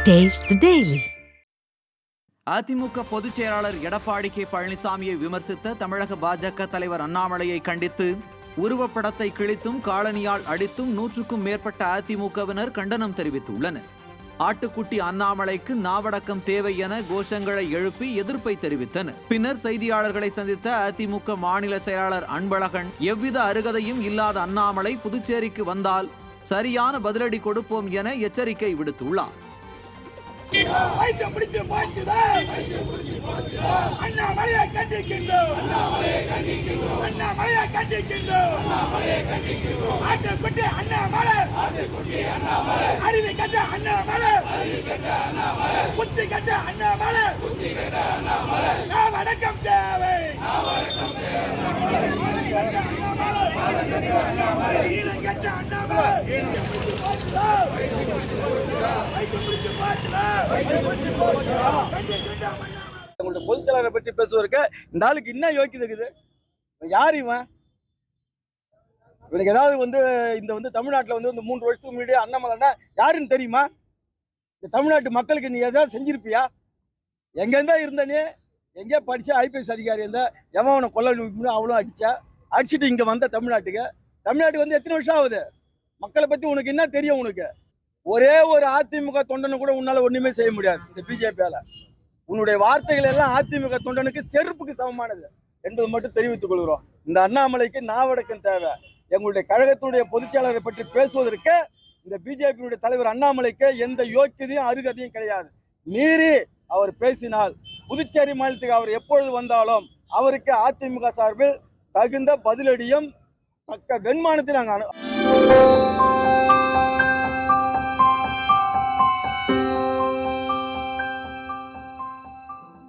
Taste the Daily. AIADMK பொதுச் செயலாளர் Edappadi K பழனிசாமியை விமர்சித்த தமிழக பாஜக தலைவர் அண்ணாமலையை கண்டித்து உருவப்படத்தை கிழித்தும் காலணியால் அடித்தும் 100க்கும் மேற்பட்ட அதிமுகவினர் கண்டனம் தெரிவித்துள்ளனர். ஆட்டுக்குட்டி அண்ணாமலைக்கு நாவடக்கம் தேவை என கோஷங்களை எழுப்பி எதிர்ப்பை தெரிவித்தனர். பின்னர் செய்தியாளர்களை சந்தித்த அதிமுக மாநில செயலாளர் அன்பழகன், எவ்வித அருகதையும் இல்லாத அண்ணாமலை புதுச்சேரிக்கு வந்தால் சரியான பதிலடி கொடுப்போம் என எச்சரிக்கை விடுத்துள்ளார். அண்ணாமலையை கண்டிக்கின்றோம். ஆட்டுக்குட்டி அண்ணாமலை, அறிவை கட்ட அண்ணாமலை, புத்தி கட்ட அண்ணாமலை, வணக்கம் தேவை. பொதுச் செயலாளரை பற்றி பேசுவதற்கு இந்த ஆளுக்கு என்ன யோக்கியது இருக்குது? யார் இவன்? இவனுக்கு ஏதாவது இந்த தமிழ்நாட்டில் இந்த 3 வருஷத்துக்கு முன்னாடி அண்ணாமலைன்னா யாருன்னு தெரியுமா? இந்த தமிழ்நாட்டு மக்களுக்கு நீ ஏதாவது செஞ்சிருப்பியா? எங்கேருந்தா இருந்தனே, எங்கே படிச்சா ஐபிஎஸ் அதிகாரி இருந்தா எவனை கொள்ள அவ்வளோ அடிச்சுட்டு இங்கே வந்த தமிழ்நாட்டுக்கு எத்தனை வருஷம் ஆகுது? மக்களை பற்றி உனக்கு என்ன தெரியும்? உனக்கு ஒரே ஒரு அதிமுக தொண்டனு கூட உன்னால ஒண்ணுமே செய்ய முடியாது. இந்த பிஜேபியால உன்னுடைய வார்த்தைகள் எல்லாம் அதிமுக தொண்டனுக்கு செருப்புக்கு சமமானது என்பது மட்டும் தெரிவித்துக் கொள்கிறோம். இந்த அண்ணாமலைக்கு நாவடக்கம் தேவை. எங்களுடைய கழகத்தினுடைய பொதுச்செயலாளரை பற்றி பேசுவதற்கு இந்த பிஜேபியினுடைய தலைவர் அண்ணாமலைக்கு எந்த யோக்கியதையும் அருகதையும் கிடையாது. மீறி அவர் பேசினால் புதுச்சேரி மாநிலத்துக்கு அவர் எப்பொழுது வந்தாலும் அவருக்கு அதிமுக சார்பில் தகுந்த பதிலடியும் தக்க வெண்மானத்தை நாங்கள்